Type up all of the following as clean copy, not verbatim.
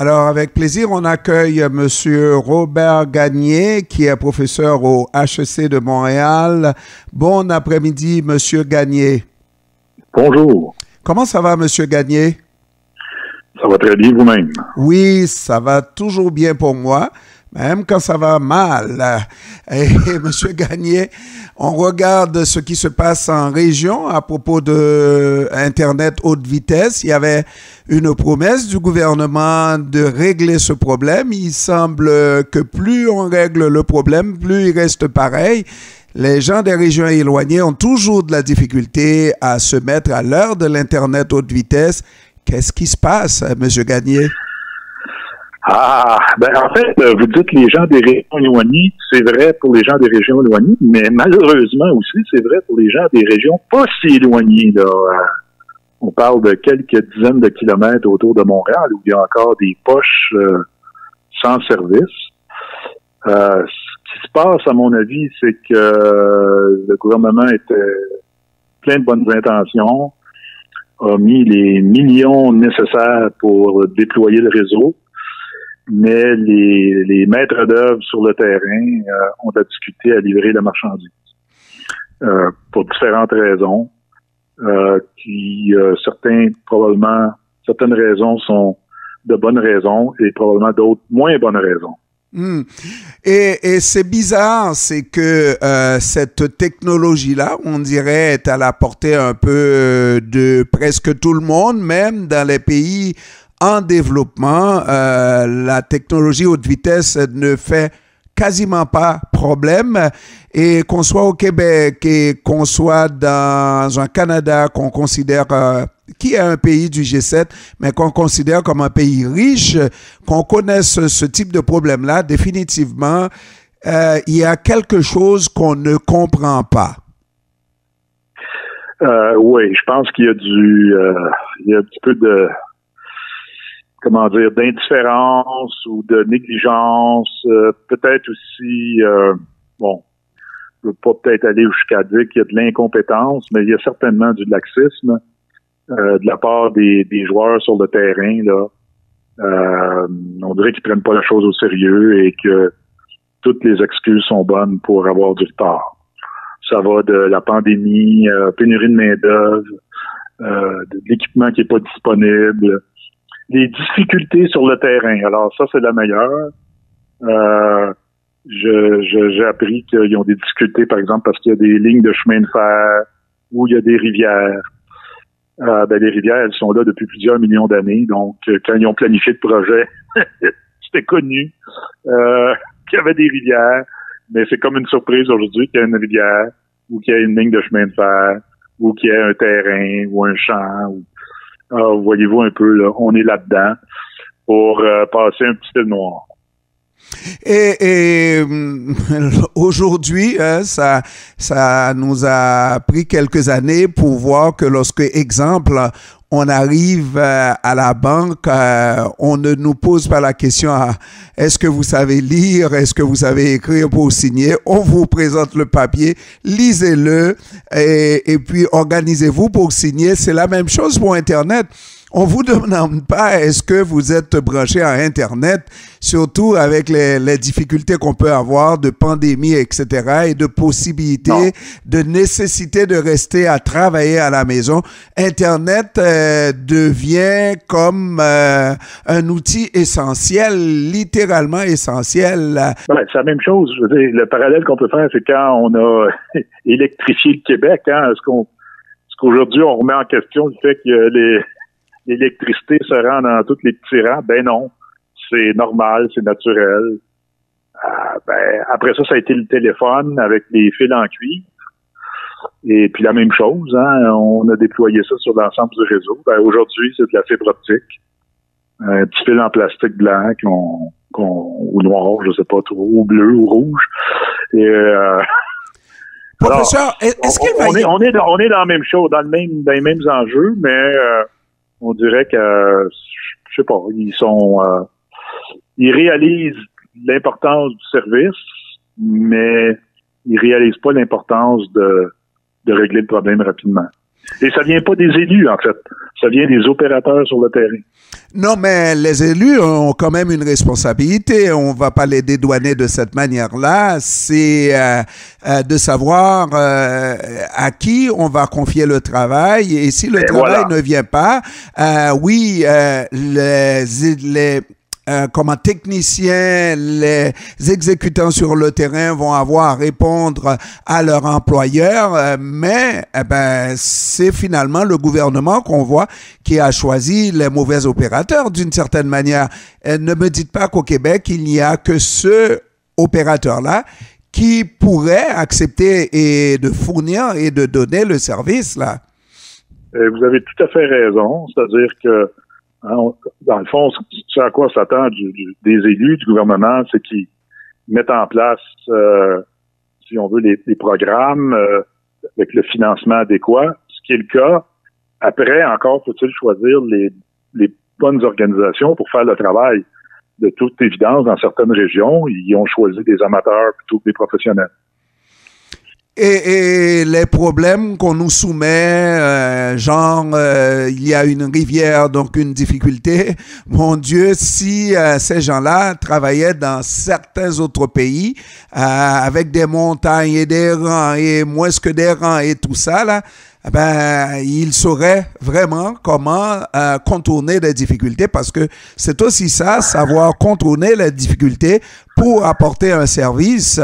Alors, avec plaisir, on accueille Monsieur Robert Gagné, qui est professeur au HEC de Montréal. Bon après-midi, Monsieur Gagné. Bonjour. Comment ça va, Monsieur Gagné? Ça va très bien vous-même. Oui, ça va toujours bien pour moi, même quand ça va mal. Et Monsieur Gagné, on regarde ce qui se passe en région à propos de Internet haute vitesse. Il y avait une promesse du gouvernement de régler ce problème. Il semble que plus on règle le problème, plus il reste pareil. Les gens des régions éloignées ont toujours de la difficulté à se mettre à l'heure de l'Internet haute vitesse. Qu'est-ce qui se passe, M. Gagné? En fait, vous dites les gens des régions éloignées, c'est vrai pour les gens des régions éloignées, mais malheureusement aussi, c'est vrai pour les gens des régions pas si éloignées, là. On parle de quelques dizaines de kilomètres autour de Montréal où il y a encore des poches sans service. Ce qui se passe, à mon avis, c'est que le gouvernement était plein de bonnes intentions, a mis les millions nécessaires pour déployer le réseau, mais les maîtres d'œuvre sur le terrain ont de la difficulté à livrer la marchandise pour différentes raisons. Certaines raisons sont de bonnes raisons et probablement d'autres moins bonnes raisons. Et c'est bizarre, c'est que cette technologie-là, on dirait, est à la portée un peu de presque tout le monde, même dans les pays en développement. La technologie haute vitesse ne fait quasiment pas problème. Et qu'on soit au Québec et qu'on soit dans un Canada qu'on considère qui est un pays du G7, mais qu'on considère comme un pays riche, qu'on connaisse ce type de problème-là, définitivement, il y a quelque chose qu'on ne comprend pas. Oui, je pense qu'il y a il y a un petit peu d'indifférence ou de négligence, peut-être aussi, je ne veux pas peut-être aller jusqu'à dire qu'il y a de l'incompétence, mais il y a certainement du laxisme de la part des joueurs sur le terrain, là. On dirait qu'ils prennent pas la chose au sérieux et que toutes les excuses sont bonnes pour avoir du retard. Ça va de la pandémie, pénurie de main-d'œuvre, de l'équipement qui est pas disponible, les difficultés sur le terrain. Alors ça, c'est la meilleure. J'ai appris qu'ils ont des difficultés, par exemple, parce qu'il y a des lignes de chemin de fer ou il y a des rivières. Les rivières, elles sont là depuis plusieurs millions d'années. Donc, quand ils ont planifié le projet, c'était connu qu'il y avait des rivières. Mais c'est comme une surprise aujourd'hui qu'il y a une rivière ou qu'il y a une ligne de chemin de fer ou qu'il y a un terrain ou un champ. Voyez-vous un peu, là, on est là-dedans pour passer un petit peu de noir. Et aujourd'hui, ça nous a pris quelques années pour voir que lorsque, exemple, on arrive à la banque, on ne nous pose pas la question est-ce que vous savez lire, est-ce que vous savez écrire pour signer? On vous présente le papier, lisez-le et puis organisez-vous pour signer. C'est la même chose pour Internet. On vous demande pas est-ce que vous êtes branché à Internet, surtout avec les difficultés qu'on peut avoir de pandémie, etc., et de possibilités, de nécessité de rester à travailler à la maison. Internet devient comme un outil essentiel, littéralement essentiel. C'est la même chose. Je veux dire, le parallèle qu'on peut faire, c'est quand on a électrifié le Québec. Est-ce qu'aujourd'hui, on remet en question le fait que l'électricité se rend dans tous les petits rangs? Ben non. C'est normal, c'est naturel. Après ça, ça a été le téléphone avec des fils en cuivre. Et puis la même chose, on a déployé ça sur l'ensemble du réseau. Aujourd'hui, c'est de la fibre optique. Un petit fil en plastique blanc ou noir, je sais pas trop, ou bleu ou rouge. Et professeur, est-ce qu'il va on est dans la même chose, dans les mêmes enjeux, mais on dirait que je sais pas, ils réalisent l'importance du service, mais ils réalisent pas l'importance de régler le problème rapidement. Et ça vient pas des élus, en fait. Ça vient des opérateurs sur le terrain. Non, mais les élus ont quand même une responsabilité. On va pas les dédouaner de cette manière-là. C'est de savoir à qui on va confier le travail. Et si le travail ne vient pas, oui, les comme techniciens, les exécutants sur le terrain vont avoir à répondre à leur employeur, mais c'est finalement le gouvernement qu'on voit qui a choisi les mauvais opérateurs d'une certaine manière. Ne me dites pas qu'au Québec, il n'y a que ce opérateur-là qui pourrait accepter et de fournir et de donner le service, là. Vous avez tout à fait raison, c'est-à-dire que dans le fond, ce à quoi s'attend des élus, du gouvernement, c'est qu'ils mettent en place, si on veut, les programmes avec le financement adéquat, ce qui est le cas. Après, encore faut-il choisir les bonnes organisations pour faire le travail. De toute évidence, dans certaines régions, ils ont choisi des amateurs plutôt que des professionnels. Et les problèmes qu'on nous soumet, il y a une rivière, donc une difficulté. Mon Dieu, si ces gens-là travaillaient dans certains autres pays, avec des montagnes et des rangs et moins que des rangs et tout ça, là, ils sauraient vraiment comment contourner les difficultés, parce que c'est aussi ça, savoir contourner les difficultés pour apporter un service.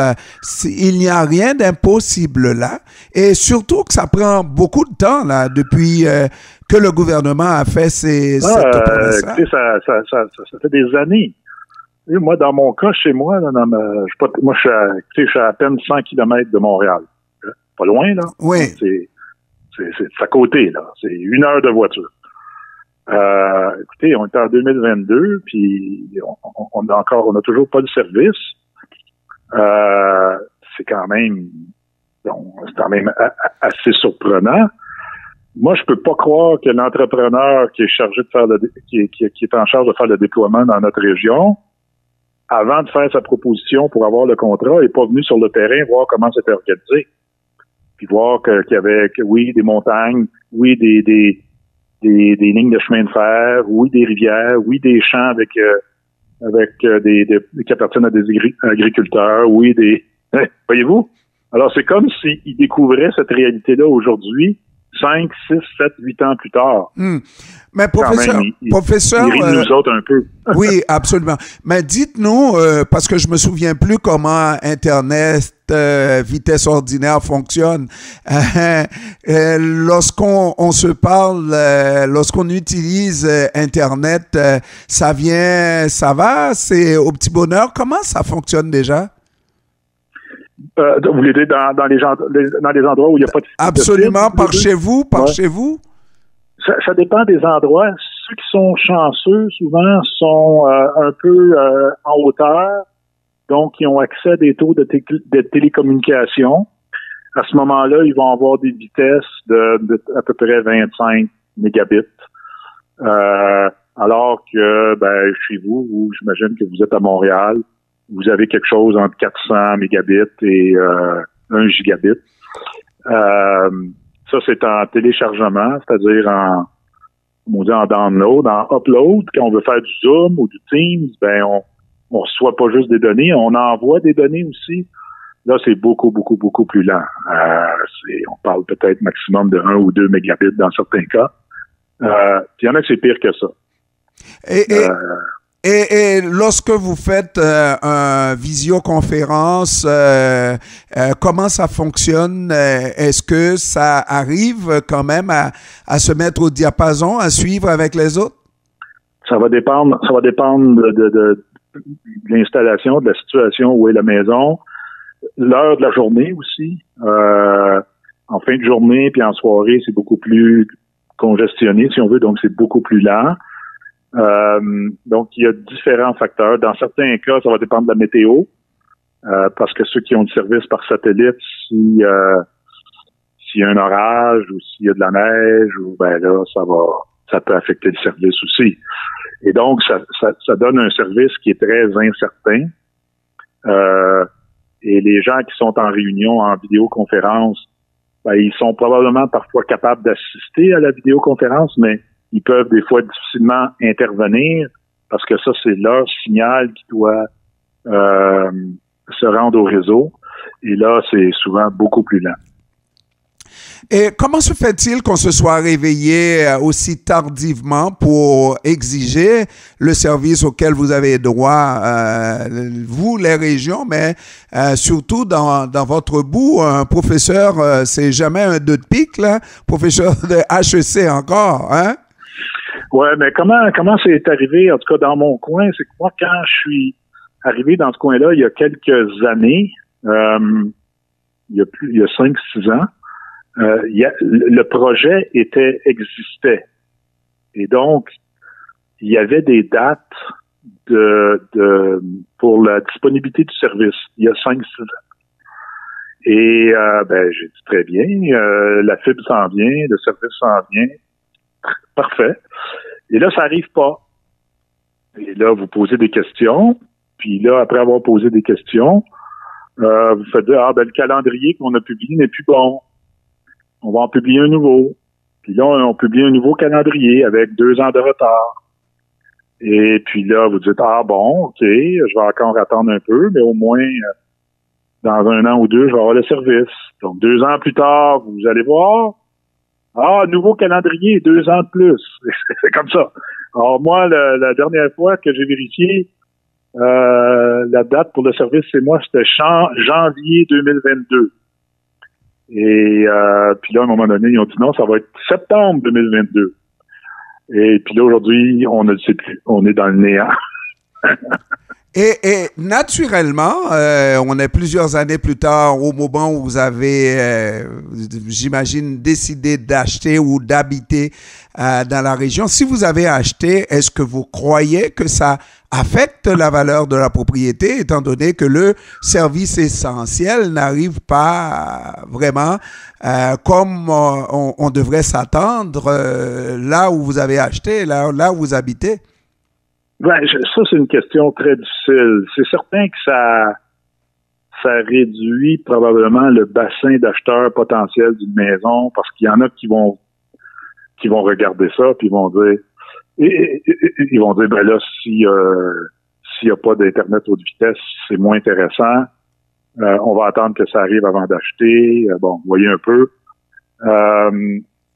Il n'y a rien d'impossible là, et surtout que ça prend beaucoup de temps là depuis que le gouvernement a fait cette promesse. Ça fait des années. Et moi, dans mon cas, chez moi, là, je suis à peine 100 km de Montréal. Pas loin, là. Oui. C'est à côté, là. C'est 1 heure de voiture. Écoutez, on est en 2022, puis on a toujours pas de service. C'est quand même assez surprenant. Moi, je peux pas croire que l'entrepreneur qui est chargé de faire qui est en charge de faire le déploiement dans notre région, avant de faire sa proposition pour avoir le contrat, est pas venu sur le terrain voir comment c'était organisé. Puis voir qu'il y avait, oui, des montagnes, oui, des lignes de chemin de fer, oui, des rivières, oui, des champs avec qui appartiennent à des agriculteurs, oui, voyez-vous? Alors, c'est comme s'ils découvraient cette réalité-là aujourd'hui, 5, 6, 7, 8 ans plus tard. Mais professeur, il rit de nous autres un peu. Oui, absolument. Mais dites-nous, parce que je me souviens plus comment Internet vitesse ordinaire fonctionne. Lorsqu'on se parle, lorsqu'on utilise Internet, ça va, c'est au petit bonheur. Comment ça fonctionne déjà? Vous voulez dire dans les endroits où il n'y a pas de... Absolument, chez vous? Ça dépend des endroits. Ceux qui sont chanceux, souvent, sont un peu en hauteur, donc ils ont accès à des taux de télécommunication. À ce moment-là, ils vont avoir des vitesses de à peu près 25 mégabits. Alors que, chez vous, j'imagine que vous êtes à Montréal, vous avez quelque chose entre 400 mégabits et 1 gigabit. Ça, c'est en téléchargement, c'est-à-dire en download, en upload. Quand on veut faire du Zoom ou du Teams, on reçoit pas juste des données, on envoie des données aussi. Là, c'est beaucoup, beaucoup, beaucoup plus lent. On parle peut-être maximum de 1 ou 2 mégabits dans certains cas. Puis il y en a que c'est pire que ça. Et lorsque vous faites une visioconférence, comment ça fonctionne? Est-ce que ça arrive quand même à se mettre au diapason, à suivre avec les autres? Ça va dépendre de l'installation, de la situation où est la maison, l'heure de la journée aussi. En fin de journée puis en soirée, c'est beaucoup plus congestionné, si on veut, donc c'est beaucoup plus lent. Donc, il y a différents facteurs. Dans certains cas, ça va dépendre de la météo, parce que ceux qui ont le service par satellite, s'il y a un orage ou s'il y a de la neige, là, ça peut affecter le service aussi. Et donc, ça donne un service qui est très incertain. Et les gens qui sont en réunion, en vidéoconférence, ben, ils sont probablement parfois capables d'assister à la vidéoconférence, mais ils peuvent des fois difficilement intervenir parce que ça, c'est leur signal qui doit se rendre au réseau. Et là, c'est souvent beaucoup plus lent. Et comment se fait-il qu'on se soit réveillé aussi tardivement pour exiger le service auquel vous avez droit, vous, les régions, mais surtout dans votre bout, un professeur, c'est jamais un deux de pique, là, professeur de HEC encore, hein? Ouais, mais comment c'est arrivé, en tout cas dans mon coin, c'est que moi, quand je suis arrivé dans ce coin-là, il y a quelques années, il y a 5-6 ans, le projet existait. Et donc, il y avait des dates pour la disponibilité du service, il y a 5-6 ans. Et j'ai dit très bien, la fibre s'en vient, le service s'en vient, parfait. Et là, ça arrive pas. Et là, vous posez des questions, puis là, après avoir posé des questions, vous faites dire, le calendrier qu'on a publié n'est plus bon. On va en publier un nouveau. Puis là, on publie un nouveau calendrier avec 2 ans de retard. Et puis là, vous dites, OK, je vais encore attendre un peu, mais au moins, dans 1 an ou 2, je vais avoir le service. Donc, 2 ans plus tard, vous allez voir, nouveau calendrier, 2 ans de plus. C'est comme ça. Alors, moi, la dernière fois que j'ai vérifié, la date pour le service, c'était janvier 2022. Et puis là, à un moment donné, ils ont dit non, ça va être septembre 2022. Et puis là, aujourd'hui, on ne le sait plus. On est dans le néant. Et naturellement, on est plusieurs années plus tard, au moment où vous avez, j'imagine, décidé d'acheter ou d'habiter dans la région. Si vous avez acheté, est-ce que vous croyez que ça affecte la valeur de la propriété, étant donné que le service essentiel n'arrive pas vraiment comme on devrait s'attendre là où vous avez acheté, là où vous habitez? Ça, c'est une question très difficile. C'est certain que ça réduit probablement le bassin d'acheteurs potentiels d'une maison parce qu'il y en a qui vont regarder ça puis ils vont dire là, s'il y a pas d'internet haute vitesse, c'est moins intéressant. On va attendre que ça arrive avant d'acheter. Vous voyez un peu.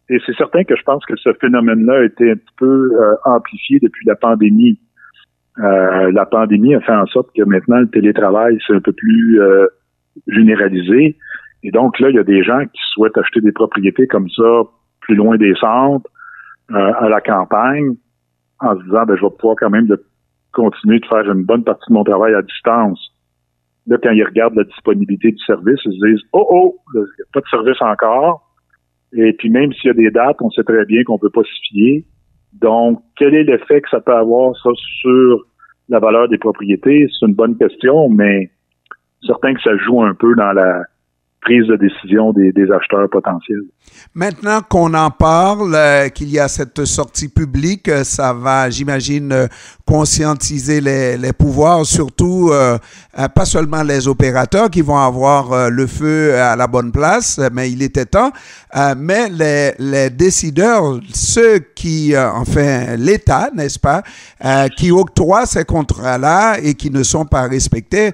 Et c'est certain que je pense que ce phénomène-là a été un petit peu amplifié depuis la pandémie. La pandémie a fait en sorte que maintenant, le télétravail, c'est un peu plus généralisé. Et donc, là, il y a des gens qui souhaitent acheter des propriétés comme ça, plus loin des centres, à la campagne, en se disant, je vais pouvoir quand même continuer de faire une bonne partie de mon travail à distance. Là, quand ils regardent la disponibilité du service, ils se disent, il n'y a pas de service encore. Et puis, même s'il y a des dates, on sait très bien qu'on ne peut pas s'y fier. Donc, quel est l'effet que ça peut avoir, ça, sur la valeur des propriétés? C'est une bonne question, mais certain que ça joue un peu dans la prise de décision des acheteurs potentiels. Maintenant qu'on en parle, qu'il y a cette sortie publique, ça va, j'imagine, conscientiser les pouvoirs, surtout pas seulement les opérateurs qui vont avoir le feu à la bonne place, mais il était temps, mais les décideurs, ceux qui, l'État, n'est-ce pas, qui octroient ces contrats-là et qui ne sont pas respectés,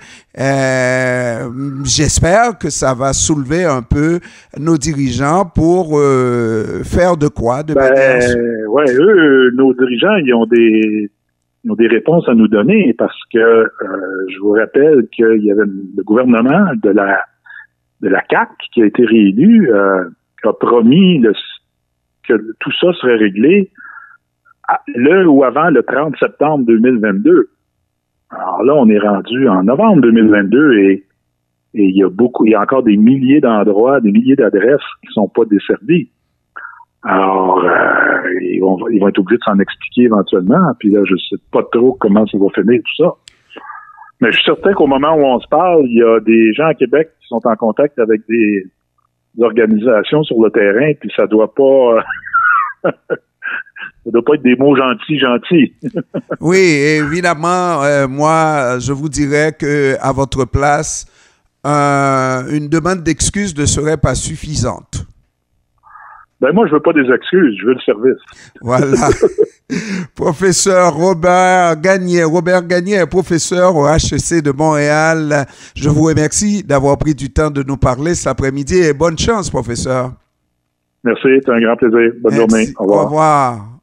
j'espère que ça va soulever un peu nos dirigeants pour faire de quoi? Eux, nos dirigeants, ils ont des réponses à nous donner parce que je vous rappelle qu'il y avait le gouvernement de la CAQ qui a été réélu, a promis que tout ça serait réglé le ou avant le 30 septembre 2022. Alors là, on est rendu en novembre 2022 et il y a encore des milliers d'endroits, des milliers d'adresses qui sont pas desservies. Alors, ils vont être obligés de s'en expliquer éventuellement. Puis là, je sais pas trop comment ça va finir tout ça. Mais je suis certain qu'au moment où on se parle, il y a des gens à Québec qui sont en contact avec des organisations sur le terrain, puis ça doit pas ça doit pas être des mots gentils. Oui, évidemment, moi, je vous dirais que à votre place, une demande d'excuse ne serait pas suffisante. Ben moi, je veux pas des excuses, je veux le service. Voilà. Professeur Robert Gagné, professeur au HEC de Montréal. Je vous remercie d'avoir pris du temps de nous parler cet après-midi et bonne chance, professeur. Merci, c'est un grand plaisir. Bonne journée. Au revoir. Au revoir.